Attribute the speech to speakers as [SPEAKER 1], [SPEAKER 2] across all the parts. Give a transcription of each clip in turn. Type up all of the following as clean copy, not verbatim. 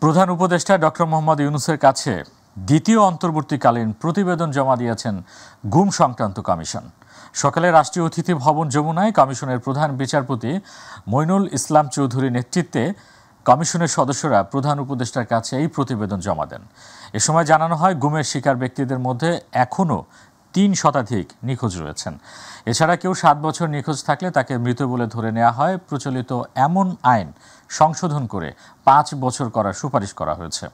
[SPEAKER 1] প্রধান উপদেষ্টা ডক্টর মোহাম্মদ ইউনূসের কাছে দ্বিতীয় অন্তর্বর্তীকালীন প্রতিবেদন জমা দিয়েছেন গুম সংক্রান্ত কমিশন। সকালে রাষ্ট্রীয় অতিথি ভবন যমুনায় কমিশনের প্রধান বিচারপতি মইনুল ইসলাম চৌধুরীর নেতৃত্বে কমিশনের সদস্যরা প্রধান উপদেষ্টার কাছে এই প্রতিবেদন জমা দেন। এ সময় জানানো হয়, গুমের শিকার ব্যক্তিদের মধ্যে এখনও ৩ শতাধিক নিখোঁজ রয়েছেন। এছাড়া কেউ ৭ বছর নিখোঁজ থাকলে তাকে মৃত বলে ধরে নেওয়া হয়। প্রচলিত এমন আইন সংশোধন করে ৫ বছর করার সুপারিশ করা হয়েছে।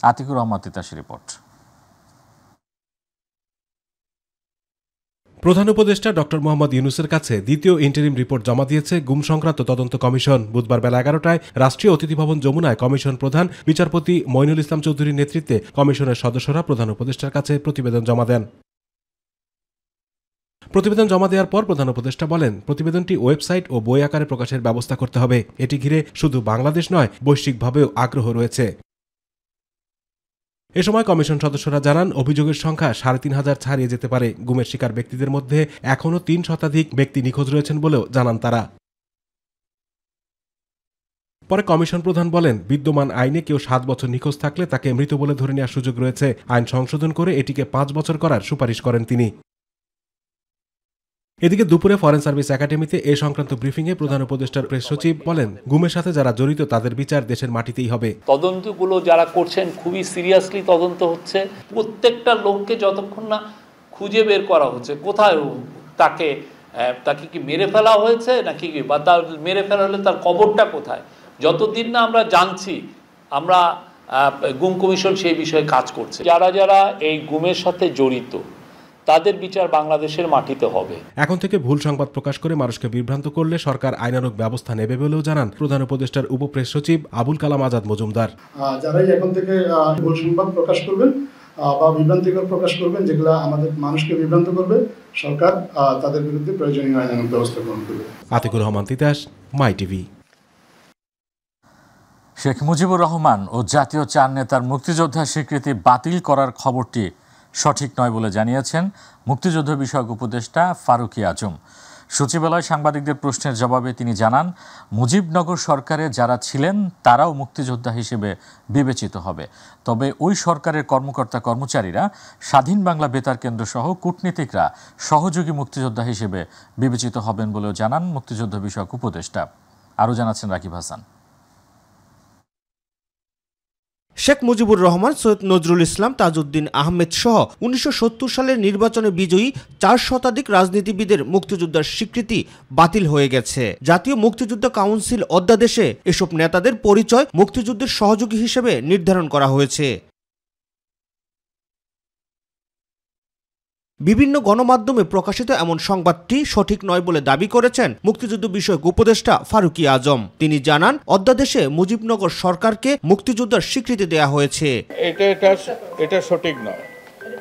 [SPEAKER 1] আতিকুর রহমান তিতাসের রিপোর্ট।
[SPEAKER 2] প্রধান উপদেষ্টা ডক্টর মোহাম্মদ ইউনূসের কাছে দ্বিতীয় ইন্টারিম রিপোর্ট জমা দিয়েছে গুম সংক্রান্ত তদন্ত কমিশন। বুধবার বেলা ১১টায় রাষ্ট্রীয় অতিথি ভবন যমুনায় কমিশন প্রধান বিচারপতি মইনুল ইসলাম চৌধুরীর নেতৃত্বে কমিশনের সদস্যরা প্রধান উপদেষ্টার কাছে প্রতিবেদন জমা দেন। প্রতিবেদন জমা দেওয়ার পর প্রধান উপদেষ্টা বলেন, প্রতিবেদনটি ওয়েবসাইট ও বই আকারে প্রকাশের ব্যবস্থা করতে হবে। এটি ঘিরে শুধু বাংলাদেশ নয়, বৈশ্বিকভাবেও আগ্রহ রয়েছে। এ সময় কমিশন সদস্যরা জানান, অভিযোগের সংখ্যা ৩,৫০০ ছাড়িয়ে যেতে পারে। গুমের শিকার ব্যক্তিদের মধ্যে এখনও ৩ শতাধিক ব্যক্তি নিখোঁজ রয়েছেন বলেও জানান তারা। পরে কমিশন প্রধান বলেন, বিদ্যমান আইনে কেউ ৭ বছর নিখোঁজ থাকলে তাকে মৃত বলে ধরে নেওয়ার সুযোগ রয়েছে। আইন সংশোধন করে এটিকে ৫ বছর করার সুপারিশ করেন তিনি। এদিকে দুপুরে ফরেন সার্ভিস একাডেমিতে এ সংক্রান্ত ব্রিফিংয়ে প্রধান উপদেষ্টার প্রেস সচিব বলেন, গুমের সাথে যারা জড়িত তাদের বিচার দেশের মাটিতেই হবে।
[SPEAKER 3] তদন্তগুলো যারা করছেন খুবই সিরিয়াসলি তদন্ত হচ্ছে। প্রত্যেকটা লোককে যতক্ষণ না খুঁজে বের করা হচ্ছে কোথায় তাকে কি মেরে ফেলা হয়েছে নাকি, বা তার মেরে ফেলা হলে তার কবরটা কোথায়, যতদিন না আমরা জানছি, আমরা গুম কমিশন সেই বিষয়ে কাজ করছে। যারা যারা এই গুমের সাথে জড়িত তাদের বিচার বাংলাদেশের মাটিতে হবে।
[SPEAKER 2] এখন থেকে ভুল সংবাদ প্রকাশ করে মানুষকে বিভ্রান্ত করলে সরকার আইনানুগ ব্যবস্থা নেবে বলেও জানান প্রধান উপদেষ্টার উপপ্রেস সচিব আবুল কালাম আজাদ মজুমদার।
[SPEAKER 4] যারাই এখন থেকে ভুল সংবাদ প্রকাশ করবেন বা বিভ্রান্তিকর প্রকাশ করবেন, যেগুলো আমাদের মানুষকে বিভ্রান্ত করবে, সরকার তাদের বিরুদ্ধে প্রয়োজনীয় আইনানুগ ব্যবস্থা গ্রহণ করবে।
[SPEAKER 2] আতিকুর রহমান তিতাস, মাই টিভি।
[SPEAKER 1] শেখ মুজিবুর রহমান ও জাতীয় ৪ নেতার মুক্তিযোদ্ধা স্বীকৃতি বাতিল করার খবরটি সঠিক নয় বলে জানিয়েছেন মুক্তিযুদ্ধ বিষয়ক উপদেষ্টা ফারুকী আজম। সচিবালয় সাংবাদিকদের প্রশ্নের জবাবে তিনি জানান, মুজিবনগর সরকারে যারা ছিলেন তারাও মুক্তিযোদ্ধা হিসেবে বিবেচিত হবে। তবে ওই সরকারের কর্মকর্তা কর্মচারীরা, স্বাধীন বাংলা বেতার কেন্দ্র সহ কূটনীতিকরা সহযোগী মুক্তিযোদ্ধা হিসেবে বিবেচিত হবেন বলেও জানান মুক্তিযুদ্ধ বিষয়ক উপদেষ্টা। আরও জানাচ্ছেন রাকিব হাসান।
[SPEAKER 5] শেখ মুজিবুর রহমান, সৈয়দ নজরুল ইসলাম, তাজউদ্দিন আহমেদ সহ ১৯৭০ সালের নির্বাচনে বিজয়ী ৪ শতাধিক রাজনীতিবিদের মুক্তিযোদ্ধার স্বীকৃতি বাতিল হয়ে গেছে। জাতীয় মুক্তিযুদ্ধ কাউন্সিল অধ্যাদেশে এসব নেতাদের পরিচয় মুক্তিযুদ্ধের সহযোগী হিসেবে নির্ধারণ করা হয়েছে। বিভিন্ন গণমাধ্যমে প্রকাশিত এমন সংবাদটি সঠিক নয় বলে দাবি করেছেন মুক্তিযুদ্ধ বিষয়ক উপদেষ্টা ফারুকী আজম। তিনি জানান, অধ্যাদেশে মুজিবনগর সরকারকে মুক্তিযোদ্ধার স্বীকৃতি দেওয়া হয়েছে।
[SPEAKER 6] এটা সঠিক নয়।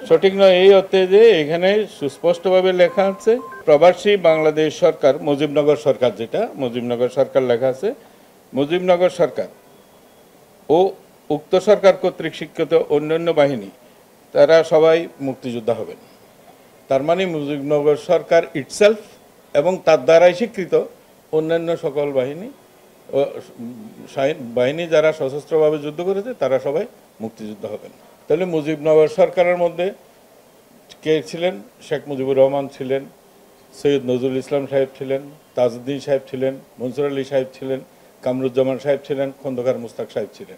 [SPEAKER 6] সঠিক নয় এই অর্থে যে এখানে সুস্পষ্টভাবে লেখা আছে প্রবাসী বাংলাদেশ সরকার, মুজিবনগর সরকার, যেটা মুজিবনগর সরকার লেখা আছে, মুজিবনগর সরকার ও উক্ত সরকার কর্তৃক স্বীকৃত অন্যান্য বাহিনী তারা সবাই মুক্তিযোদ্ধা হবেন। তার মানে মুজিবনগর সরকার ইটসেলফ এবং তার দ্বারাই স্বীকৃত অন্যান্য সকল বাহিনী যারা সশস্ত্রভাবে যুদ্ধ করেছে তারা সবাই মুক্তিযোদ্ধা হবেন। তাহলে মুজিবনগর সরকারের মধ্যে কে ছিলেন? শেখ মুজিবুর রহমান ছিলেন, সৈয়দ নজরুল ইসলাম সাহেব ছিলেন, তাজউদ্দিন সাহেব ছিলেন, মনসুর আলী সাহেব ছিলেন, কামরুজ্জামান সাহেব ছিলেন, খন্দকার মুস্তাক সাহেব ছিলেন।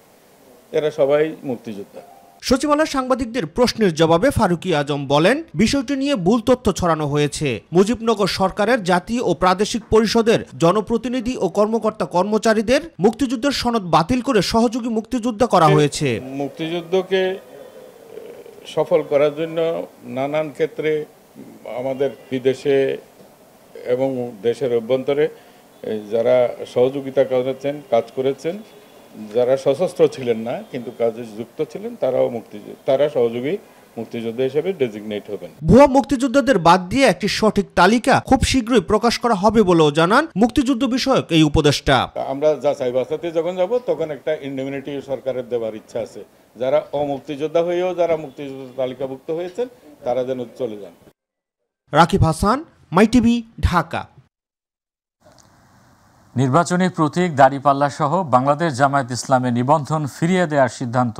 [SPEAKER 6] এরা সবাই মুক্তিযোদ্ধা।
[SPEAKER 5] সচিবালয় সাংবাদিকদের প্রশ্নের জবাবে ফারুকী আজম বলেন, বিষয়টি নিয়ে ভুল তথ্য ছড়ানো হয়েছে। মুজিবনগর সরকারের জাতীয় ও প্রাদেশিক পরিষদের জনপ্রতিনিধি ও কর্মকর্তা কর্মচারীদের মুক্তিযুদ্ধের সনদ বাতিল করে সহযোগী মুক্তিযোদ্ধা করা হয়েছে।
[SPEAKER 6] মুক্তিযুদ্ধকে সফল করার জন্য নানান ক্ষেত্রে আমাদের বিদেশে এবং দেশের অভ্যন্তরে যারা সহযোগিতা করেছেন, কাজ করেছেন, যারা সশস্ত্র ছিলেন না কিন্তু কাজে যুক্ত ছিলেন, তারা সহযোগী মুক্তিযোদ্ধা হিসেবে ডেজিগনেট হবেন।
[SPEAKER 5] ভুয়া মুক্তিযোদ্ধাদের বাদ দিয়ে একটি সঠিক তালিকা খুব শীঘ্রই প্রকাশ করা হবে বলেও জানান মুক্তিযুদ্ধ বিষয়ক এই উপদেষ্টা।
[SPEAKER 6] আমরা যাচাই বাছাইতে যখন যাব তখন একটা ইন্ডেমনিটি সরকারের দেওয়ার ইচ্ছা আছে। যারা অমুক্তিযোদ্ধা হয়েও যারা মুক্তিযোদ্ধা তালিকাভুক্ত হয়েছেন তারা যেন চলে যান।
[SPEAKER 5] রাকিব হাসান, মাই টিভি, ঢাকা।
[SPEAKER 1] নির্বাচনী প্রতীক দাড়িপাল্লা সহ বাংলাদেশ জামায়াত ইসলামের নিবন্ধন ফিরিয়ে দেওয়ার সিদ্ধান্ত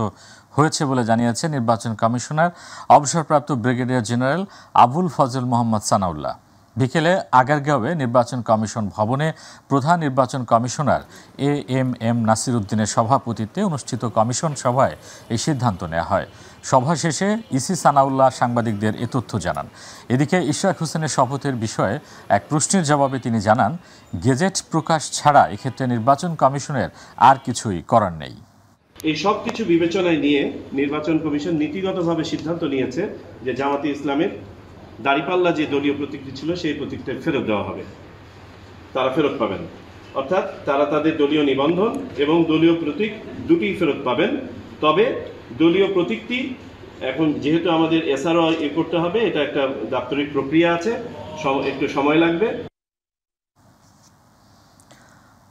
[SPEAKER 1] হয়েছে বলে জানিয়েছে নির্বাচন কমিশনার অবসরপ্রাপ্ত ব্রিগেডিয়ার জেনারেল আবুল ফজল মোহাম্মদ সানাউল্লাহ। বিকেলে আগারগাঁওয়ে নির্বাচন কমিশন ভবনে প্রধান নির্বাচন কমিশনার এএমএম নাসির উদ্দিনের সভাপতিত্বে অনুষ্ঠিত কমিশন সভায় এই সিদ্ধান্ত নেওয়া হয়। সভা শেষে ইসি সানাউল্লাহ সাংবাদিকদের এ তথ্য জানান। এদিকে ইশরাক হোসেনের শপথের বিষয়ে এক প্রশ্নের জবাবে তিনি জানান, গেজেট প্রকাশ ছাড়া এক্ষেত্রে নির্বাচন কমিশনের আর কিছুই করার নেই।
[SPEAKER 7] এই সব কিছু বিবেচনায় নিয়ে নির্বাচন কমিশন নীতিগতভাবে সিদ্ধান্ত নিয়েছে যে জামাতে ইসলামের দাড়িপাল্লা যে দলীয় প্রতীকটি ছিল সেই প্রতীকটা ফেরত দেওয়া হবে, তারা ফেরত পাবেন। অর্থাৎ তারা তাদের দলীয় নিবন্ধন এবং দলীয় প্রতীক দুটি ফেরত পাবেন। তবে দলীয় প্রতীকটি এখন যেহেতু আমাদের এসআরও করতে হবে, এটা একটা দাপ্তরিক প্রক্রিয়া আছে, একটু সময় লাগবে।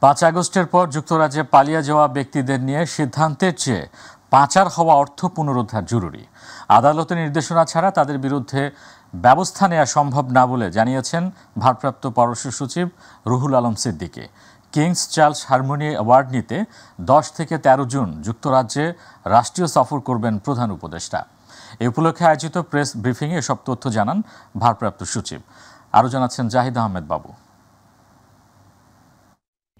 [SPEAKER 1] 5 আগস্টের পর যুক্তরাজ্যে পালিয়ে যাওয়া ব্যক্তিদের নিয়ে সিদ্ধান্তের চেয়ে পাচার হওয়া অর্থ পুনরুদ্ধার জরুরি। আদালতের নির্দেশনা ছাড়া তাদের বিরুদ্ধে ব্যবস্থা নেওয়া সম্ভব না বলে জানিয়েছেন ভারপ্রাপ্ত পররাষ্ট্র সচিব Ruhul Alam Siddiqui. King's Charles Harmony Award নিতে 10 থেকে 13 জুন যুক্তরাজ্যে রাষ্ট্রীয় সফর করবেন প্রধান উপদেষ্টা। এ উপলক্ষে আয়োজিত প্রেস ব্রিফিংয়ে এসব তথ্য জানান ভারপ্রাপ্ত সচিব। আরও জানাচ্ছেন জাহিদ আহমেদ বাবু।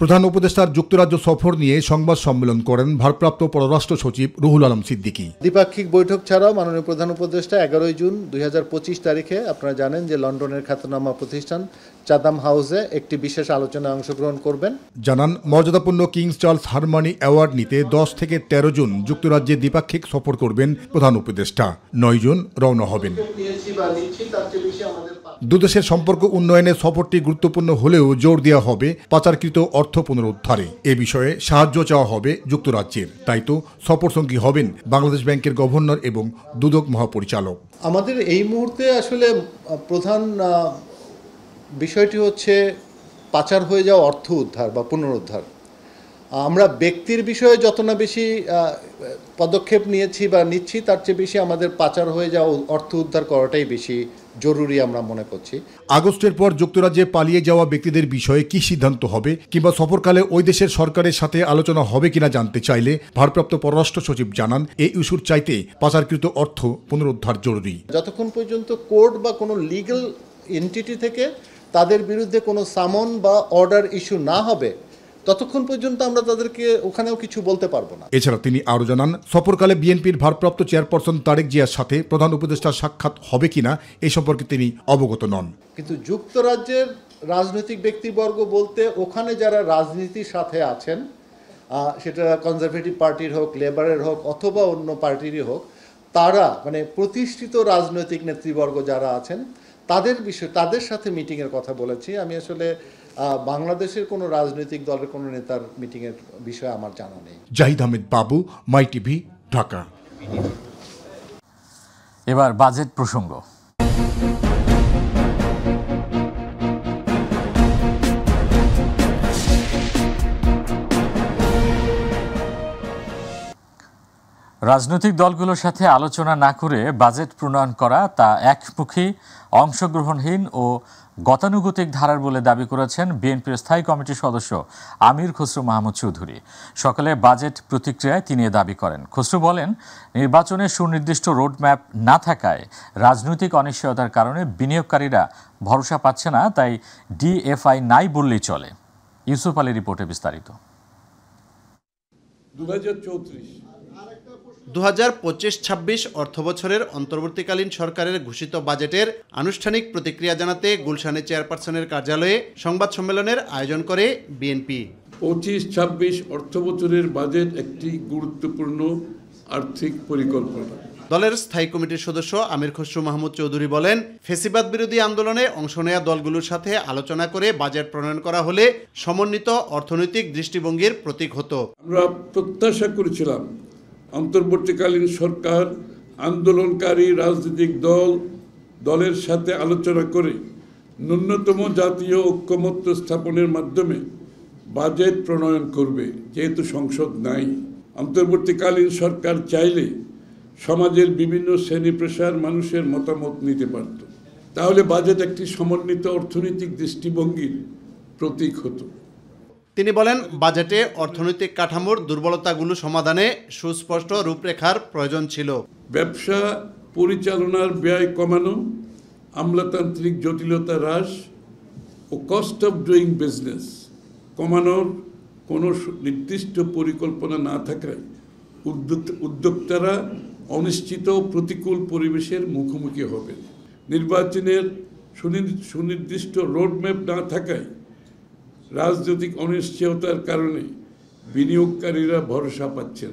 [SPEAKER 8] প্রধান উপদেষ্টার যুক্তরাজ্য সফর নিয়ে সংবাদ সম্মেলন করেন ভারপ্রাপ্ত পররাষ্ট্র সচিব রুহুল আলম সিদ্দিকী।
[SPEAKER 9] দ্বিপাক্ষিক বৈঠক ছাড়াও মাননীয় প্রধান উপদেষ্টা 11 জুন 2025 তারিখে আপনারা জানেন যে লন্ডনের খ্যাতনামা প্রতিষ্ঠান চাদাম হাউসে একটি বিশেষ আলোচনায় অংশগ্রহণ করবেন।
[SPEAKER 8] জানান, মর্যাদাপূর্ণ কিংস চার্লস হারমোনি অ্যাওয়ার্ড নিতে 10 থেকে 13 জুন যুক্তরাজ্যে দ্বিপাক্ষিক সফর করবেন প্রধান উপদেষ্টা। 9 জুন রওনা হবেন। দুদেশের সম্পর্ক উন্নয়নে সফরটি গুরুত্বপূর্ণ হলেও জোর দেওয়া হবে পাচারকৃত অর্থ পুনরুদ্ধারে। এ বিষয়ে সাহায্য চাওয়া হবে যুক্তরাজ্যের। তাই তো সফরসঙ্গী হবেন বাংলাদেশ ব্যাংকের গভর্নর এবং দুদক মহাপরিচালক।
[SPEAKER 9] আমাদের এই মুহূর্তে আসলে প্রধান বিষয়টি হচ্ছে পাচার হয়ে যাওয়া অর্থ উদ্ধার বা পুনরুদ্ধার। আমরা ব্যক্তির বিষয়ে যত না বেশি পদক্ষেপ নিয়েছি বা নিচ্ছি, তার চেয়ে বেশি আমাদের পাচার হয়ে যাওয়া অর্থ উদ্ধার করাটাই বেশি জরুরি আমরা মনে করছি।
[SPEAKER 8] আগস্টের পর যুক্তরাজ্যে পালিয়ে যাওয়া ব্যক্তিদের বিষয়ে কি সিদ্ধান্ত হবে কিংবা সফরকালে ওই দেশের সরকারের সাথে আলোচনা হবে কিনা জানতে চাইলে ভারপ্রাপ্ত পররাষ্ট্র সচিব জানান, এই ইস্যুর চাইতে পাচারকৃত অর্থ পুনরুদ্ধার জরুরি।
[SPEAKER 9] যতক্ষণ পর্যন্ত কোর্ট বা কোনো লিগ্যাল এন্টিটি থেকে তাদের বিরুদ্ধে কোনো সামন বা অর্ডার ইস্যু না হবে, ততক্ষণ পর্যন্ত আমরা তাদেরকে ওখানেও কিছু বলতে পারবো না।
[SPEAKER 8] এছাড়া তিনি আরও জানান, সফরকালে বিএনপির ভারপ্রাপ্ত চেয়ারপারসন তারেক জিয়ার সাথে প্রধান উপদেষ্টার সাক্ষাৎ হবে কিনা এ সম্পর্কে তিনি অবগত নন।
[SPEAKER 9] কিন্তু যুক্তরাজ্যের রাজনৈতিক ব্যক্তিবর্গ বলতে ওখানে যারা রাজনীতির সাথে আছেন, সেটা কনজারভেটিভ পার্টির হোক, লেবারের হোক অথবা অন্য পার্টিরই হোক, তারা মানে প্রতিষ্ঠিত রাজনৈতিক নেতৃবর্গ যারা আছেন তাদের সাথে মিটিংয়ের কথা বলেছি। আমি আসলে বাংলাদেশের কোনো রাজনৈতিক দলের কোনো নেতার মিটিংয়ের বিষয়ে আমার জানা নেই।
[SPEAKER 8] জাহিদ আহমেদ বাবু, মাই টিভি, ঢাকা।
[SPEAKER 1] এবার বাজেট প্রসঙ্গ। রাজনৈতিক দলগুলোর সাথে আলোচনা না করে বাজেট প্রণয়ন করা তা একমুখী, অংশগ্রহণহীন ও গতানুগতিক ধারার বলে দাবি করেছেন বিএনপির স্থায়ী কমিটির সদস্য আমির খসরু মাহমুদ চৌধুরী। সকালে বাজেট প্রতিক্রিয়ায় তিনি দাবি করেন। খসরু বলেন, নির্বাচনের সুনির্দিষ্ট রোডম্যাপ না থাকায় রাজনৈতিক অনিশ্চয়তার কারণে বিনিয়োগকারীরা ভরসা পাচ্ছে না, তাই ডিএফআই নাই বললেই চলে। ইউসুফ আলী রিপোর্টে বিস্তারিত।
[SPEAKER 10] 2025-26 অর্থবছরের অন্তর্বর্তীকালীন সরকারের ঘোষিত বাজেটের আনুষ্ঠানিক প্রতিক্রিয়া জানাতে গুলশানে চেয়ারপারসনের কার্যালয়ে সংবাদ সম্মেলনের আয়োজন করে বিএনপি।
[SPEAKER 11] 25-26 অর্থবছরের বাজেট একটি গুরুত্বপূর্ণ আর্থিক পরিকল্পনা।
[SPEAKER 10] দলের স্থায়ী কমিটির সদস্য আমির খসরু মাহমুদ চৌধুরী বলেন, ফ্যাসিবাদ বিরোধী আন্দোলনে অংশ নেওয়া দলগুলোর সাথে আলোচনা করে বাজেট প্রণয়ন করা হলে সমন্বিত অর্থনৈতিক দৃষ্টিভঙ্গির প্রতীক হতো।
[SPEAKER 11] আমরা প্রত্যাশা করেছিলাম অন্তর্বর্তীকালীন সরকার আন্দোলনকারী রাজনৈতিক দলের সাথে আলোচনা করে ন্যূনতম জাতীয় ঐক্যমত্য স্থাপনের মাধ্যমে বাজেট প্রণয়ন করবে। যেহেতু সংসদ নাই, অন্তর্বর্তীকালীন সরকার চাইলে সমাজের বিভিন্ন শ্রেণী পেশার মানুষের মতামত নিতে পারত, তাহলে বাজেট একটি সমন্বিত অর্থনৈতিক দৃষ্টিভঙ্গির প্রতীক হতো।
[SPEAKER 10] তিনি বলেন, বাজেটে অর্থনৈতিক কাঠামোর দুর্বলতাগুলো সমাধানে সুস্পষ্ট রূপরেখার প্রয়োজন ছিল।
[SPEAKER 11] ব্যবসা পরিচালনার ব্যয় কমানো, আমলাতান্ত্রিক জটিলতা হ্রাস ও কস্ট অফ ডুইং বিজনেস কমানোর কোনো নির্দিষ্ট পরিকল্পনা না থাকায় উদ্যোক্তারা অনিশ্চিত প্রতিকূল পরিবেশের মুখোমুখি হবে। নির্বাচনের সুনির্দিষ্ট রোডম্যাপ না থাকায় রাজনৈতিক অনিশ্চয়তার কারণে বিনিয়োগকারীরা ভরসা পাচ্ছেন।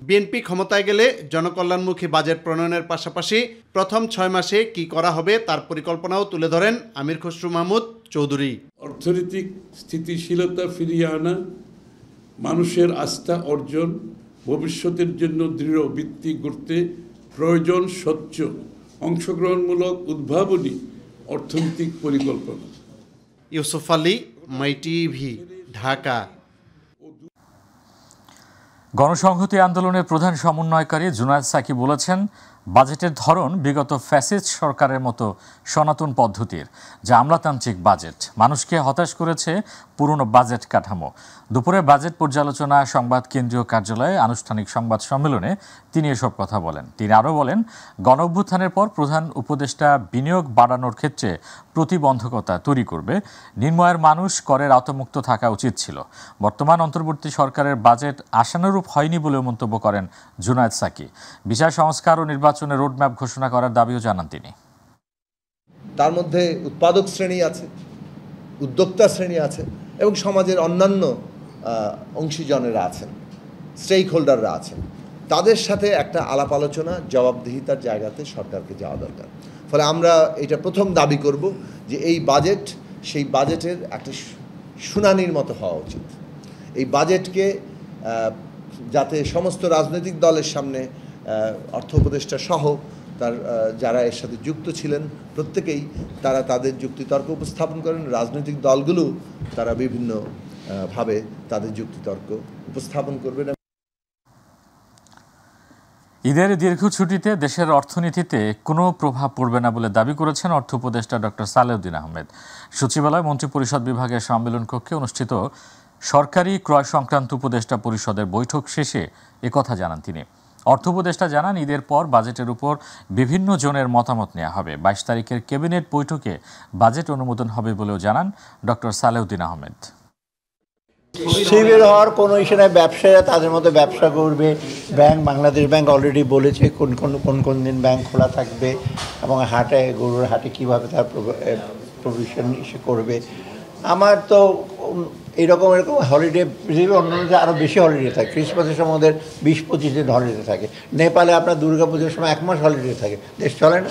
[SPEAKER 10] বিএনপি ক্ষমতায় গেলে জনকল্যাণমুখী বাজেট প্রণয়নের পাশাপাশি প্রথম 6 মাসে কি করা হবে তার পরিকল্পনাও তুলে ধরেন আমির খসরু মাহমুদ চৌধুরী।
[SPEAKER 11] অর্থনৈতিক স্থিতিশীলতা ফিরিয়ে আনা, মানুষের আস্থা অর্জন, ভবিষ্যতের জন্য দৃঢ় ভিত্তি গড়তে প্রয়োজন স্বচ্ছ, অংশগ্রহণমূলক, উদ্ভাবনী অর্থনৈতিক পরিকল্পনা।
[SPEAKER 10] ইউসুফ আলী, মাই টিভি, ঢাকা।
[SPEAKER 1] গণসংহতি আন্দোলনের প্রধান সমন্বয়কারী জুনায়েদ সাকি বলেছেন, বাজেটের ধরন বিগত ফ্যাসিস্ট সরকারের মতো সনাতন পদ্ধতির, যা আমলাতান্ত্রিক বাজেট। মানুষকে হতাশ করেছে পুরনো বাজেট কাঠামো। দুপুরে বাজেট পর্যালোচনা সংবাদ কেন্দ্রীয় কার্যালয়ে আনুষ্ঠানিক সংবাদ সম্মেলনে তিনি এসব কথা বলেন। তিনি আরও বলেন, গণঅভ্যুত্থানের পর প্রধান উপদেষ্টা বিনিয়োগ বাড়ানোর ক্ষেত্রে প্রতিবন্ধকতা তৈরি করবে। নিম্নআয়ের মানুষ করের আওতামুক্ত থাকা উচিত ছিল। বর্তমান অন্তর্বর্তী সরকারের বাজেট আশানুরূপ হয়নি বলেও মন্তব্য করেন জুনায়েদ সাকি। বিচার সংস্কার ও নির্বাচনের রোডম্যাপ ঘোষণা করার দাবিও জানান তিনি।
[SPEAKER 12] তার মধ্যে উৎপাদক শ্রেণী আছে, উদ্যোক্তা শ্রেণী আছে এবং সমাজের অন্যান্য অংশীজনেরা আছেন, স্টেক হোল্ডাররা আছেন। তাদের সাথে একটা আলাপ আলোচনা, জবাবদিহিতার জায়গাতে সরকারকে যাওয়া দরকার। ফলে আমরা এটা প্রথম দাবি করব যে এই বাজেট সেই বাজেটের একটা শুনানির মতো হওয়া উচিত। এই বাজেটকে যাতে সমস্ত রাজনৈতিক দলের সামনে অর্থ উপদেষ্টা সহ তার যারা এর সাথে যুক্ত ছিলেন প্রত্যেকেই তারা তাদের যুক্তিতর্ক উপস্থাপন করেন। রাজনৈতিক দলগুলো তারা বিভিন্ন ভাবে তাদের যুক্তিতর্ক উপস্থাপন করবেন।
[SPEAKER 1] ঈদের দীর্ঘ ছুটিতে দেশের অর্থনীতিতে কোনো প্রভাব পড়বে না বলে দাবি করেছেন অর্থ উপদেষ্টা ডক্টর সালেউদ্দিন আহমেদ। সচিবালয় মন্ত্রিপরিষদ বিভাগের সম্মেলন কক্ষে অনুষ্ঠিত সরকারি ক্রয় সংক্রান্ত উপদেষ্টা পরিষদের বৈঠক শেষে একথা জানান তিনি। অর্থ উপদেষ্টা জানান, ঈদের পর বাজেটের উপর বিভিন্ন জনের মতামত নেওয়া হবে। 22 তারিখের ক্যাবিনেট বৈঠকে বাজেট অনুমোদন হবে বলেও জানান ডক্টর সালেউদ্দিন আহমেদ।
[SPEAKER 13] শিবির হওয়ার কোনো ইস্যু নাই। ব্যবসায়ীরা তাদের মতো ব্যবসা করবে। ব্যাংক, বাংলাদেশ ব্যাংক অলরেডি বলেছে কোন দিন ব্যাংক খোলা থাকবে এবং হাটে, গরুর হাটে কীভাবে তার প্রভিশন ইস্যু করবে। আমার তো এরকম হলিডে, পৃথিবীর অন্য আরও বেশি হলিডে থাকে। ক্রিসমাসের সময় ওদের 20-25 দিন হলিডে থাকে। নেপালে আপনার দুর্গাপুজোর সময় 1 মাস হলিডে থাকে। দেশ চলে না,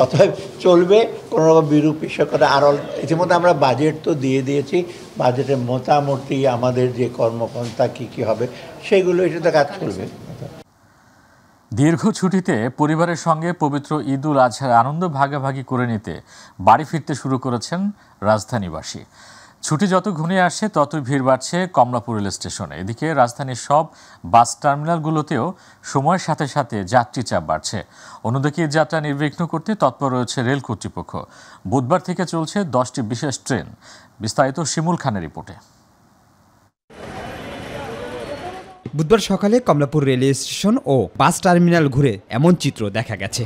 [SPEAKER 13] অতএব চলবে কোনো রকম বিরূপ বিষয়কতা। আর ইতিমধ্যে আমরা বাজেট তো দিয়ে দিয়েছি। বাজেটের মোটামুটি আমাদের যে কর্মপন্থা কী হবে সেগুলো এটাতে কাজ চলবে।
[SPEAKER 1] দীর্ঘ ছুটিতে পরিবারের সঙ্গে পবিত্র ঈদ উল আজহার আনন্দ ভাগাভাগি করে নিতে বাড়ি ফিরতে শুরু করেছেন রাজধানীবাসী। ছুটি যত ঘনিয়ে আসছে ততই ভিড় বাড়ছে কমলাপুর রেল স্টেশনে। এদিকে রাজধানীর সব বাস টার্মিনালগুলোতেও সময়ের সাথে সাথে যাত্রী চাপ বাড়ছে। অন্যদিকে ঈদ যাত্রা নির্বিঘ্ন করতে তৎপর রয়েছে রেল কর্তৃপক্ষ। বুধবার থেকে চলছে 10টি বিশেষ ট্রেন। বিস্তারিত শিমুল খানের রিপোর্টে।
[SPEAKER 14] বুধবার সকালে কমলাপুর রেল স্টেশন ও বাস টার্মিনাল ঘুরে এমন চিত্র দেখা গেছে।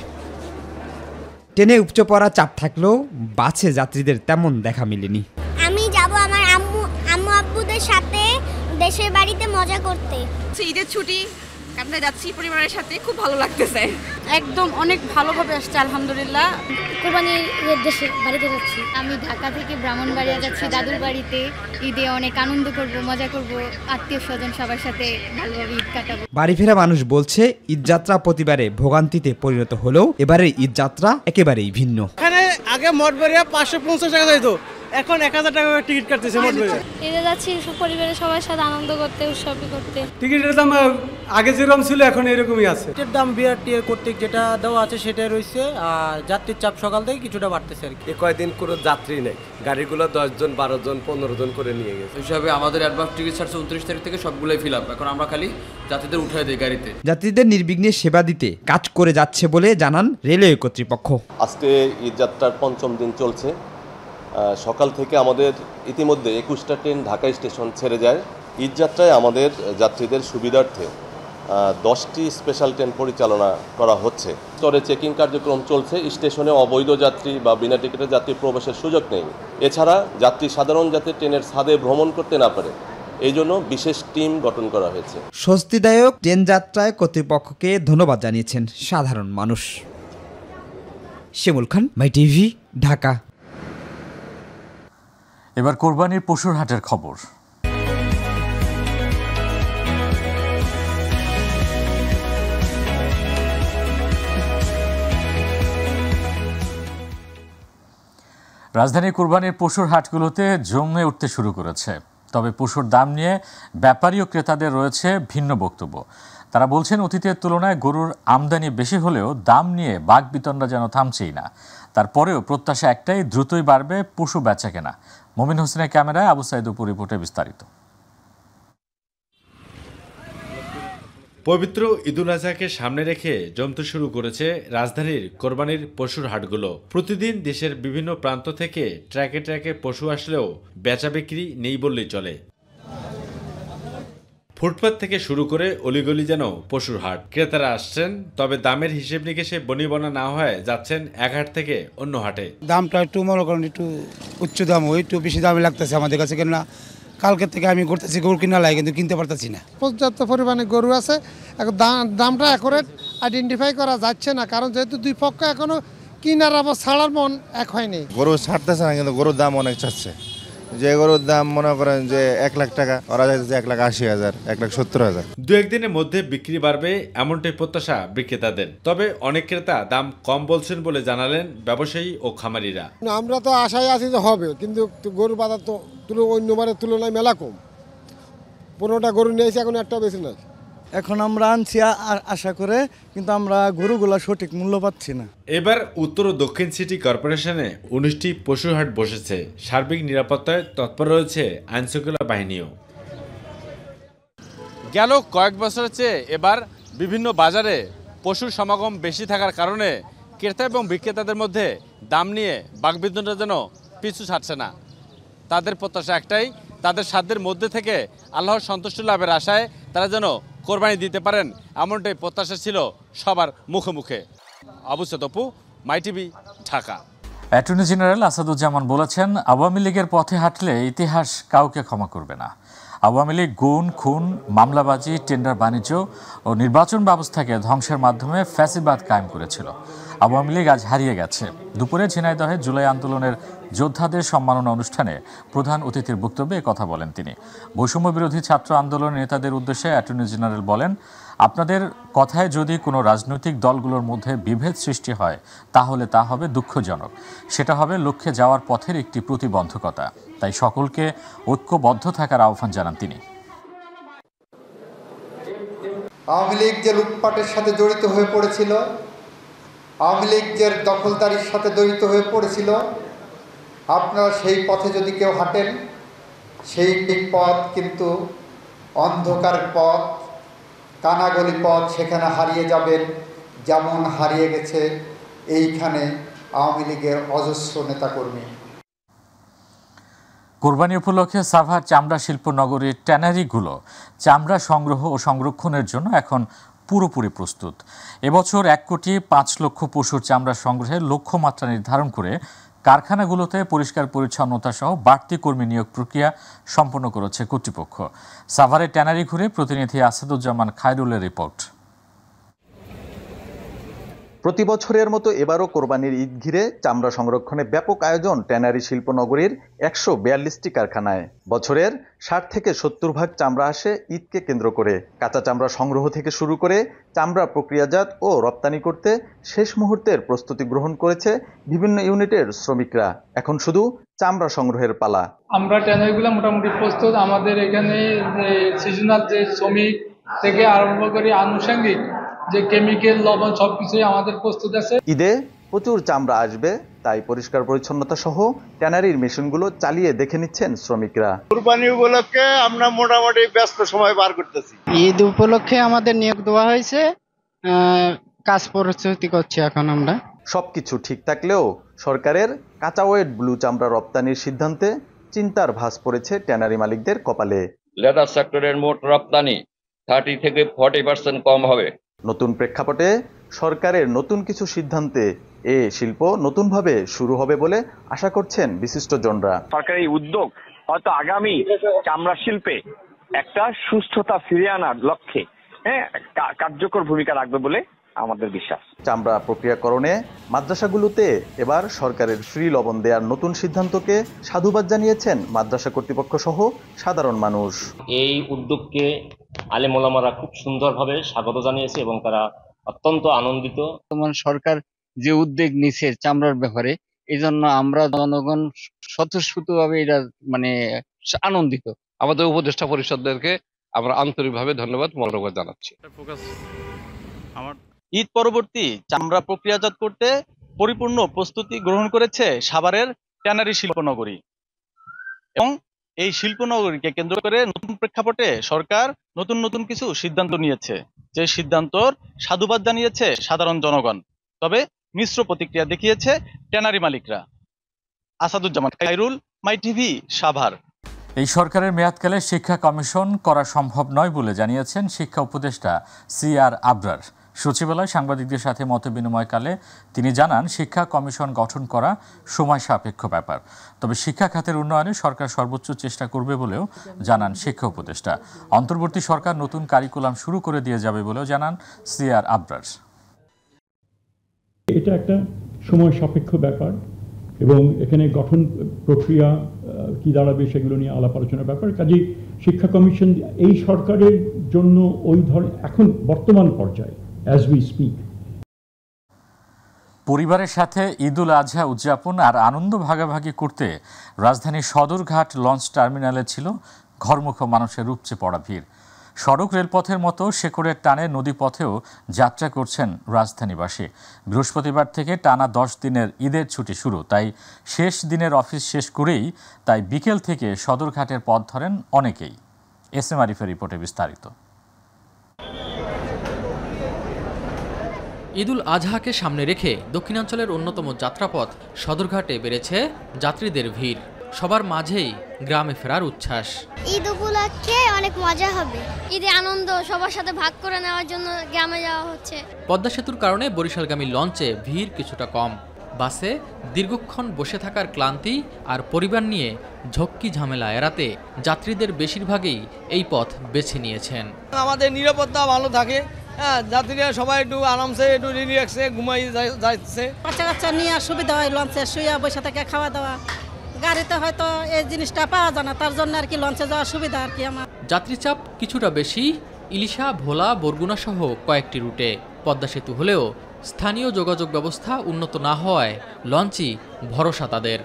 [SPEAKER 14] ট্রেনে উপচে পড়া চাপ থাকলেও বাসে যাত্রীদের তেমন দেখা মেলেনি।
[SPEAKER 15] আমি যাব আমার আম্মু আব্বুদের সাথে দেশের বাড়িতে মজা করতে।
[SPEAKER 16] ঈদের ছুটি কাটতে যাচ্ছি পরিবারের সাথে, খুব ভালো লাগতেছে।
[SPEAKER 17] একদম অনেক ভালোভাবে আসছে আলহামদুলিল্লাহ।
[SPEAKER 15] কুরবানির দেশের বাড়িতে যাচ্ছি।
[SPEAKER 17] আমি ঢাকা থেকে ব্রাহ্মণবাড়িয়া যাচ্ছি দাদুর বাড়িতে। ঈদে অনেক আনন্দ করব, মজা করব, আত্মীয় স্বজন সবার সাথে ভালোভাবে ঈদ কাটাবো।
[SPEAKER 14] বাড়ি ফেরা মানুষ বলছে ঈদযাত্রা প্রতিবারে ভোগান্তিতে পরিণত হলেও এবারে ঈদযাত্রা একেবারেই ভিন্ন।
[SPEAKER 18] এখানে আগে মঠবাড়িয়া 550 টাকা যাইতো, এখন 1000 টাকা টিকিট কাটতেছে মঠবাড়িয়া।
[SPEAKER 17] ঈদে যাচ্ছি পরিবারের সবার সাথে আনন্দ করতে, উৎসব করতে।
[SPEAKER 18] টিকিটের দাম আগে যেরকম ছিল এখন এরকমই আছে। টিকিটের দাম বিআরটি কর্তৃক যেটা দেওয়া আছে সেটাই রয়েছে, আর যাত্রীর চাপ সকাল থেকে কিছুটা বাড়তেছে আর কি।
[SPEAKER 19] এই কয়েকদিন কোনো যাত্রী নেই, গাড়িগুলো 10 জন 12 জন 15 জন করে নিয়ে গেছে।
[SPEAKER 20] হিসাবে আমাদের অ্যাডভান্স টিকিট ছাড়ছে 29 তারিখ থেকে, সবগুলোই ফিল আপ। এখন আমরা খালি যাত্রীদের উঠাই দেই গাড়িতে।
[SPEAKER 14] যাত্রীদের নির্বিঘ্নে সেবা দিতে কাজ করে যাচ্ছে বলে জানান রেলওয়ে কর্তৃপক্ষ।
[SPEAKER 19] আজকে ঈদযাত্রার 5ম দিন চলছে।
[SPEAKER 21] সকাল থেকে আমাদের ইতিমধ্যে 21টা ট্রেন ঢাকা স্টেশন ছেড়ে যায়। ঈদযাত্রায় আমাদের যাত্রীদের সুবিধার্থে 10টি স্পেশাল ট্রেন পরিচালনা করা হচ্ছে। স্তরে চেকিং কার্যক্রম চলছে। স্টেশনে অবৈধ যাত্রী বা বিনা টিকিটের যাত্রী প্রবেশের সুযোগ নেই। এছাড়া সাধারণ যাত্রী ট্রেনের ছাদে ভ্রমণ করতে না পারে, এই জন্য বিশেষ টিম গঠন করা হয়েছে।
[SPEAKER 14] স্বস্তিদায়ক ট্রেন যাত্রায় কর্তৃপক্ষকে ধন্যবাদ জানিয়েছেন সাধারণ মানুষ। শিমুল খান, মাই টিভি, ঢাকা।
[SPEAKER 1] এবার কোরবানির পশুর হাটের খবর। রাজধানীর কোরবানির পশুর হাটগুলোতে জমে উঠতে শুরু করেছে। তবে পশুর দাম নিয়ে ব্যাপারী ও ক্রেতাদের রয়েছে ভিন্ন বক্তব্য। তারা বলছেন, অতীতের তুলনায় গরুর আমদানি বেশি হলেও দাম নিয়ে বাকবিতণ্ডা যেন থামছেই না। তারপরেও প্রত্যাশা একটাই, দ্রুতই বাড়বে পশু বেচাকেনা। মমিন হোসেনের ক্যামেরায় আবু সাইদ উপর রিপোর্টে বিস্তারিত।
[SPEAKER 22] পবিত্র ঈদুল আজহাকে সামনে রেখে জমতে শুরু করেছে রাজধানীর কোরবানির পশুর হাটগুলো। প্রতিদিন দেশের বিভিন্ন প্রান্ত থেকে ট্র্যাকে ট্র্যাকে পশু আসলেও বেচা বিক্রি নেই বললেই চলে। ফুটপাত থেকে শুরু করে অলিগলি যেন পশুর হাট। ক্রেতারা আসছেন, তবে দামের হিসেব নিকেশে বনিবনা না হয় যাচ্ছেন এক হাট থেকে অন্য হাটে।
[SPEAKER 23] দামটা একটু মনে করেন একটু উচ্চ দাম, একটু বেশি দামে লাগতেছে আমাদের কাছে, কেননা কালকের থেকে আমি করতেছি গরু কিনা লাগে কিন্তু কিনতে পারতেছি না।
[SPEAKER 24] পর্যাপ্ত পরিমাণে গরু আছে, দামটা অ্যাকুরেট আইডেন্টিফাই করা যাচ্ছে না, কারণ যেহেতু দুই পক্ষ এখনো কিনার আবার ছাড়ার মন এক হয়নি।
[SPEAKER 25] গরু ছাড়তেছে না, কিন্তু গরুর দাম অনেক চাচ্ছে। যে গরুর দাম মনে করেন যে 1 লাখ টাকা, ওরা যাচ্ছে 1,80,000, 1,70,000।
[SPEAKER 22] দু একদিনের মধ্যে বিক্রি বাড়বে এমনটাই প্রত্যাশা বিক্রেতাদের। তবে অনেক ক্রেতা দাম কম বলছেন বলে জানালেন ব্যবসায়ী ও খামারিরা।
[SPEAKER 24] আমরা তো আশায় আছি যে হবে, কিন্তু গরুর বাজার তো অন্যবারের তুলনায় মেলা কম। 15টা গরু নিয়েছি, এখন একটা বেশি নাই।
[SPEAKER 26] এখন আমরা আনছি আশা করে, কিন্তু আমরা গরুগুলা সঠিক মূল্য পাচ্ছি না।
[SPEAKER 22] এবার উত্তর ও দক্ষিণ সিটি কর্পোরেশনে 19টি পশুর হাট বসেছে। সার্বিক নিরাপত্তায় তৎপর রয়েছে আইনশৃঙ্খলা বাহিনীও। গেল কয়েক বছরের চেয়ে এবার বিভিন্ন বাজারে পশুর সমাগম বেশি থাকার কারণে ক্রেতা এবং বিক্রেতাদের মধ্যে দাম নিয়ে বাকবিতণ্ডা যেন পিছু ছাড়ছে না। তাদের প্রত্যাশা একটাই, তাদের সাধ্যের মধ্যে থেকে আল্লাহর সন্তুষ্টি লাভের আশায় তারা যেন কোরবানি দিতে পারেন, এমনটাই প্রত্যাশা ছিল সবার মুখে মুখে। Abu Saeed, my TV, Dhaka.
[SPEAKER 1] Attorney general Asaduzzaman বলেছেন, আওয়ামী লীগের পথে হাঁটলে ইতিহাস কাউকে ক্ষমা করবে না। আওয়ামী লীগ গুণ, খুন, মামলাবাজি, টেন্ডার বাণিজ্য ও নির্বাচন ব্যবস্থাকে ধ্বংসের মাধ্যমে ফ্যাসিবাদ কায়েম করেছিল। আওয়ামী লীগ আজ হারিয়ে গেছে। দুপুরে ঝিনাইদহে জুলাই আন্দোলনের যোদ্ধাদের সম্মাননা অনুষ্ঠানে প্রধান অতিথির বক্তব্যে কথা বলেন তিনি। বৈষম্য বিরোধী ছাত্র আন্দোলনের নেতাদের উদ্দেশ্যে অ্যাটর্নি জেনারেল বলেন, আপনাদের কথায় যদি কোনো রাজনৈতিক দলগুলোর মধ্যে বিভেদ সৃষ্টি হয় তাহলে তা হবে দুঃখজনক। সেটা হবে লক্ষ্যে যাওয়ার পথের একটি প্রতিবন্ধকতা। তাই সকলকে ঐক্যবদ্ধ থাকার আহ্বান জানান তিনি।
[SPEAKER 27] আওয়ামী লীগ যে লুটপাটের সাথে জড়িত হয়ে পড়েছিল, আওয়ামী লীগ যে দখলদারির সাথে জড়িত হয়ে পড়েছিল, আপনারা সেই পথে যদি কেউ হাঁটেন, সেই পথ কিন্তু অন্ধকার পথ, কানাগলি পথ, সেখানে হারিয়ে যাবেন, যেমন হারিয়ে গেছে এইখানে আওয়ামী লীগের অজস্র নেতাকর্মী।
[SPEAKER 1] কোরবানি উপলক্ষে সাভার চামড়া শিল্প নগরীর ট্যানারিগুলো চামড়া সংগ্রহ ও সংরক্ষণের জন্য এখন পুরোপুরি প্রস্তুত। এবছর 1,05,00,000 পশুর চামড়া সংগ্রহের লক্ষ্যমাত্রা নির্ধারণ করে কারখানাগুলোতে পরিষ্কার পরিচ্ছন্নতা সহ বাড়তি কর্মী নিয়োগ প্রক্রিয়া সম্পন্ন করেছে কর্তৃপক্ষ। সাভারের ট্যানারি ঘুরে প্রতিনিধি আসাদুজ্জামান খায়রুলের রিপোর্ট।
[SPEAKER 28] প্রতি বছরের মতো এবারও কোরবানির ঈদ ঘিরে চামড়া সংরক্ষণে ব্যাপক আয়োজন ট্যানারি শিল্পনগরীর 142টি কারখানায়। বছরের 60 থেকে 70 ভাগ চামড়া আসে ঈদকে কেন্দ্র করে। কাঁচা চামড়া সংগ্রহ থেকে শুরু করে চামড়া প্রক্রিয়াজাত ও রপ্তানি করতে শেষ মুহূর্তের প্রস্তুতি গ্রহণ করেছে বিভিন্ন ইউনিটের শ্রমিকরা। এখন শুধু চামড়া সংগ্রহের পালা।
[SPEAKER 29] আমরা ট্যানারিগুলো মোটামুটি প্রস্তুত। আমাদের এখানে যে সিজনাল যে শ্রমিক থেকে আরম্ভ করে আনুষঙ্গিক যে কেমিক্যাল, লবণ সবকিছুই আমাদের প্রস্তুত আছে।
[SPEAKER 28] ঈদে প্রচুর চামড়া আসবে, তাই পরিষ্কার পরিচ্ছন্নতা সহ ট্যানারির মেশিনগুলো চালিয়ে দেখে নিচ্ছেন শ্রমিকরা।
[SPEAKER 30] কুরবানি উপলক্ষে আমরা মোটামুটি ব্যস্ত সময় পার করতেছি।
[SPEAKER 31] ঈদ উপলক্ষে আমাদের নিয়োগ দেওয়া হয়েছে, কাজ প্রস্তুতি করছি এখন আমরা।
[SPEAKER 28] সবকিছু ঠিক থাকলেও সরকারের কাঁচা ওয়েট ব্লু চামড়া রপ্তানির সিদ্ধান্তে চিন্তার ভাঁজ পড়েছে ট্যানারি মালিকদের কপালে।
[SPEAKER 2] লেদার সেক্টরের মোট রপ্তানি 30 থেকে 40% কম হবে।
[SPEAKER 28] নতুন প্রেক্ষাপটে সরকারের নতুন কিছু সিদ্ধান্তে এ শিল্প নতুনভাবে শুরু হবে বলে আশা করছেন বিশিষ্টজনরা।
[SPEAKER 3] সরকারি উদ্যোগ হয়তো আগামী চামড়া শিল্পে একটা সুস্থতা ফিরিয়ে আনার লক্ষ্যে কার্যকর ভূমিকা রাখবে বলে আমাদের বিশ্বাস।
[SPEAKER 28] চামড়া প্রক্রিয়াকরণে মাদ্রাসাগুলোতে এবার সরকারের ফ্রি লবণ দেওয়ার নতুন সিদ্ধান্তকে সাধুবাদ জানিয়েছেন মাদ্রাসা কর্তৃপক্ষ সহ সাধারণ মানুষ।
[SPEAKER 4] এই উদ্যোগকে আলেম ওলামারা খুব সুন্দরভাবে স্বাগত জানিয়েছে এবং তারা অত্যন্ত আনন্দিত।
[SPEAKER 31] সরকার যে উদ্যোগ নিছে চামড়ার ব্যাপারে, এই জন্য আমরা জনগণ স্বতঃস্ফূর্তভাবে এটা আনন্দিত।
[SPEAKER 5] আমাদের উপদেষ্টা পরিষদদেরকে আমরা আন্তরিকভাবে ধন্যবাদ মোবারকবাদ জানাচ্ছি।
[SPEAKER 28] ঈদ পরবর্তী চামড়া প্রক্রিয়াজাত করতে পরিপূর্ণ প্রস্তুতি গ্রহণ করেছে সাভারের ট্যানারি শিল্পনগরী এবং এই শিল্পনগরীকে কেন্দ্র করে নতুন প্রেক্ষাপটে সরকার নতুন কিছু সিদ্ধান্ত নিয়েছে, যে সিদ্ধান্তর সাধুবাদ জানিয়েছে সাধারণ জনগণ। তবে মিশ্র প্রতিক্রিয়া দেখিয়েছে ট্যানারি মালিকরা। আসাদুজ্জামান খায়রুল, মাই টিভি, সাভার।
[SPEAKER 1] এই সরকারের মেয়াদকালে শিক্ষা কমিশন করা সম্ভব নয় বলে জানিয়েছেন শিক্ষা উপদেষ্টা CR আবরার। সচিবালয়ে সাংবাদিকদের সাথে মতবিনিময়কালে তিনি জানান, শিক্ষা কমিশন গঠন করা সময় সাপেক্ষ ব্যাপার। তবে শিক্ষা খাতের উন্নয়নে সরকার সর্বোচ্চ চেষ্টা করবে বলেও জানান শিক্ষা উপদেষ্টা। অন্তর্বর্তী সরকার নতুন কারিকুলাম শুরু করে দিয়ে যাবে বলেও জানান CR আবরার।
[SPEAKER 6] এটা একটা সময় সাপেক্ষ ব্যাপার এবং এখানে গঠন প্রক্রিয়া কি দাঁড়াবে সেগুলো নিয়ে আলাপ আলোচনার ব্যাপার। কাজেই শিক্ষা কমিশন এই সরকারের জন্য ওই এখন বর্তমান পর্যায়ে as we speak
[SPEAKER 1] পরিবারের সাথে ঈদুল আজহা উদযাপন আর আনন্দ ভাগাভাগি করতে রাজধানীর সদরঘাট লঞ্চ টার্মিনালে ছিল ঘরমুখ মানুষের উপচে পড়া ভিড়। সড়ক রেলপথের মতো শেকড়ের টানে নদীপথেও যাত্রা করছেন রাজধানীবাসী। বৃহস্পতিবার থেকে টানা 10 দিনের ঈদের ছুটি শুরু, তাই শেষ দিনের অফিস শেষ করেই বিকেল থেকে সদরঘাটের পথ ধরেন অনেকেই। SM আরিফের রিপোর্টে বিস্তারিত।
[SPEAKER 7] ঈদুল আজহাকে সামনে রেখে দক্ষিণাঞ্চলের অন্যতম যাত্রাপথ সদরঘাটে বেড়েছে যাত্রীদের ভিড়। সবার মাঝেই গ্রামে ফেরার উচ্ছ্বাস।
[SPEAKER 15] ঈদ উপলক্ষে অনেক মজা হবে, ঈদে আনন্দ সবার সাথে ভাগ করে নেওয়ার জন্য গ্রামে যাওয়া হচ্ছে।
[SPEAKER 7] পদ্মা সেতুর কারণে বরিশালগামী লঞ্চে ভিড় কিছুটা কম। বাসে দীর্ঘক্ষণ বসে থাকার ক্লান্তি আর পরিবার নিয়ে ঝক্কি ঝামেলা এড়াতে যাত্রীদের বেশিরভাগই এই পথ বেছে নিয়েছেন।
[SPEAKER 18] আমাদের নিরাপত্তা ভালো থাকে, যাত্রীরা সবাই একটু আরামসে একটু রিল্যাক্সে ঘুমাই যাচ্ছে।
[SPEAKER 8] বাচ্চা কাচ্চা নিয়ে সুবিধা হয়, লঞ্চে শুয়ে বসে থেকে খাওয়া দাওয়া। গাড়িতে হয়তো এই জিনিসটা পাওয়া যায় না, তার জন্য আর কি লঞ্চে যাওয়ার সুবিধা আর কি। আমার
[SPEAKER 7] যাত্রী চাপ কিছুটা বেশি ইলিশা, ভোলা, বরগুনা সহ কয়েকটি রুটে। পদ্মা সেতু হলেও স্থানীয় যোগাযোগ ব্যবস্থা উন্নত না হওয়ায় লঞ্চই ভরসা তাদের।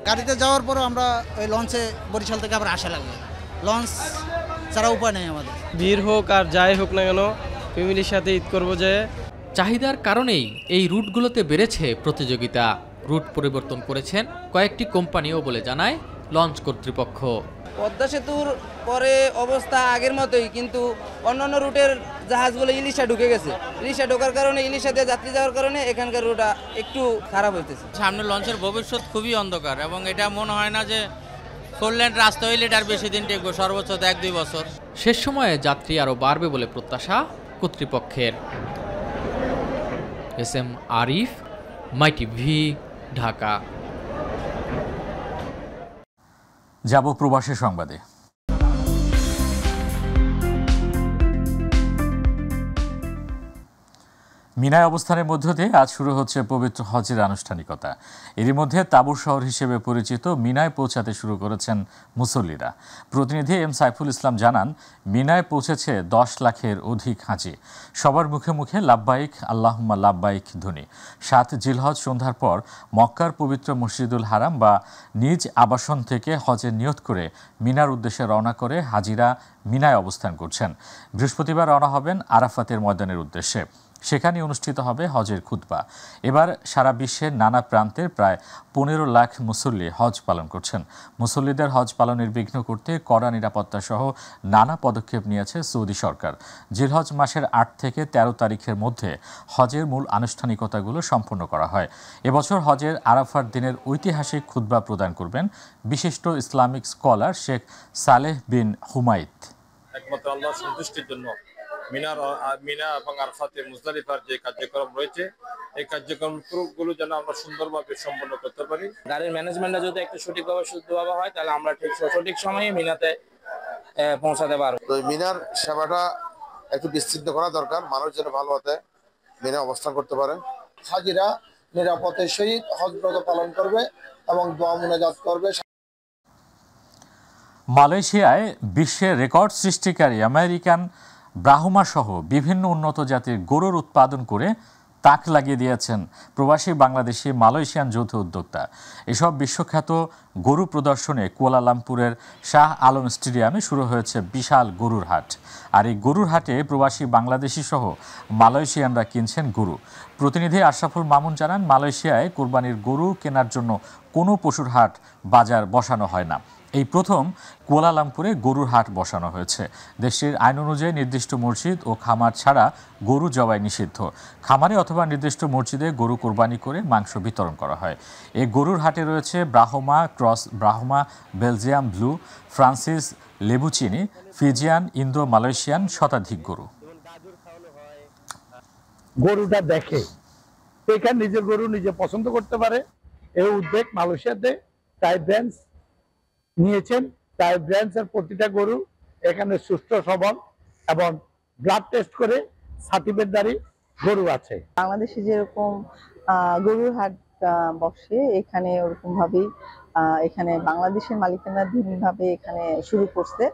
[SPEAKER 8] গাড়িতে যাওয়ার পরও আমরা ওই লঞ্চে বরিশাল থেকে আবার আসা লাগবে, লঞ্চ ছাড়া উপায় নেই আমাদের।
[SPEAKER 18] ভিড় হোক আর যাই হোক না কেন, ফ্যামিলির সাথে ঈদ করবো। যে
[SPEAKER 7] চাহিদার কারণেই এই রুটগুলোতে বেড়েছে প্রতিযোগিতা। রুট পরিবর্তন করেছেন কয়েকটি কোম্পানিও বলে জানায় লঞ্চ কর্তৃপক্ষ।
[SPEAKER 9] পদ্মা সেতুর পরে অবস্থা আগের মতোই, কিন্তু অন্যান্য রুটের জাহাজগুলো ইলিশা ঢুকে গেছে। ইলিশা ঢোকার কারণে, ইলিশাতে যাত্রী যাওয়ার কারণে এখানকার রুটটা একটু খারাপ হইতেছে।
[SPEAKER 10] সামনে লঞ্চের ভবিষ্যৎ খুবই অন্ধকার এবং এটা মনে হয় না যে 4 লেন রাস্তা হইলে এটার বেশি দিন টেকবো, সর্বোচ্চ 1-2 বছর।
[SPEAKER 7] শেষ সময়ে যাত্রী আরও বাড়বে বলে প্রত্যাশা কর্তৃপক্ষের। SM আরিফ, মাই টিভি, ঢাকা।
[SPEAKER 1] যাব প্রবাসী সংবাদে। মিনায় অবস্থানের মধ্য দিয়ে আজ শুরু হচ্ছে পবিত্র হজের আনুষ্ঠানিকতা। এরই মধ্যে তাঁবুর শহর হিসেবে পরিচিত মিনায় পৌঁছাতে শুরু করেছেন মুসল্লিরা। প্রতিনিধি M সাইফুল ইসলাম জানান, মিনায় পৌঁছেছে 10 লাখের অধিক হাজি। সবার মুখে মুখে লাব্বাইক আল্লাহুম্মা লাব্বাইক ধ্বনি। 7 জিলহজ সন্ধ্যার পর মক্কার পবিত্র মসজিদুল হারাম বা নিজ আবাসন থেকে হজের নিয়ত করে মিনার উদ্দেশ্যে রওনা করে হাজিরা মিনায় অবস্থান করছেন। বৃহস্পতিবার রওনা হবেন আরাফাতের ময়দানের উদ্দেশ্যে। সেখানে অনুষ্ঠিত হবে হজের খুতবা। এবার সারা বিশ্বের নানা প্রান্তের প্রায় 15 লাখ মুসল্লি হজ পালন করছেন। মুসল্লিদের হজ পালনের বিঘ্ন করতে কড়া নিরাপত্তা সহ নানা পদক্ষেপ নিয়েছে সৌদি সরকার। জিলহজ মাসের 8 থেকে 13 তারিখের মধ্যে হজের মূল আনুষ্ঠানিকতাগুলো সম্পন্ন করা হয়। এবছর হজের আরাফার দিনের ঐতিহাসিক খুতবা প্রদান করবেন বিশিষ্ট ইসলামিক স্কলার শেখ সালেহ বিন হুমাইদ।
[SPEAKER 11] একমাত্র আল্লাহর সন্তুষ্টির জন্য মিনা এবং আরাফাতে মুজদালিফার যে কার্যক্রম রয়েছে এই কার্যক্রমগুলো যেন আমরা সুন্দরভাবে সম্পন্ন করতে পারি।
[SPEAKER 12] গাড়ির ম্যানেজমেন্টটা যদি একটু সঠিকভাবে শুদ্ধভাবে হয় তাহলে আমরা ঠিক সঠিক সময়ে মিনাতে পৌঁছাতে পারবো।
[SPEAKER 13] তো মিনার সেবাটা একটু বিস্তৃত করা দরকার, মানুষ যেন ভালো হতে মিনা অবস্থান করতে পারে। হাজিরা নিরাপত্তার সহিত হজ ব্রত পালন করবে এবং দোয়া মুনাজাত করবে।
[SPEAKER 1] মালয়েশিয়ায় বিশ্বের রেকর্ড সৃষ্টিকারী আমেরিকান ব্রাহ্মা সহ বিভিন্ন উন্নত জাতির গরুর উৎপাদন করে তাক লাগিয়ে দিয়েছেন প্রবাসী বাংলাদেশি মালয়েশিয়ান যৌথ উদ্যোক্তা। এসব বিশ্বখ্যাত গরু প্রদর্শনে কুয়ালালামপুরের শাহ আলম স্টেডিয়ামে শুরু হয়েছে বিশাল গরুর হাট। আর এই গরুর হাটে প্রবাসী বাংলাদেশি সহ মালয়েশিয়ানরা কিনছেন গরু। প্রতিনিধি আশরাফুল মামুন জানান, মালয়েশিয়ায় কোরবানির গরু কেনার জন্য কোনো পশুর হাট বাজার বসানো হয় না। এই প্রথম কুয়ালালামপুরে গরুর হাট বসানো হয়েছে। দেশটির আইন অনুযায়ী নির্দিষ্ট মসজিদ ও খামার ছাড়া গরু জবাই নিষিদ্ধ। খামারে অথবা নির্দিষ্ট মসজিদে গরু কোরবানি করে মাংস বিতরণ করা হয়। এই গরুর হাটে রয়েছে Brahma cross Brahma, Belgium blue, Francis লেবুচিনি, ফিজিয়ান, ইন্দো মালয়েশিয়ান শতাধিক গরু।
[SPEAKER 14] গরুটা দেখে এখানে নিজের গরু নিজে পছন্দ করতে পারে, এই উদ্যোগ মালয়েশিয়াতে টাইপ ব্র্যান্ড নিয়েছেন। টাইপ ব্র্যান্ডের প্রতিটা গরু এখানে সুস্থ সবল এবং ব্লাড টেস্ট করে সার্টিফিকেটধারী গরু আছে।
[SPEAKER 16] বাংলাদেশে যেরকম গরুর হাট বসে এখানে ওরকম ভাবেই এখানে বাংলাদেশের মালিকানাধীন ভাবে এখানে শুরু করছে।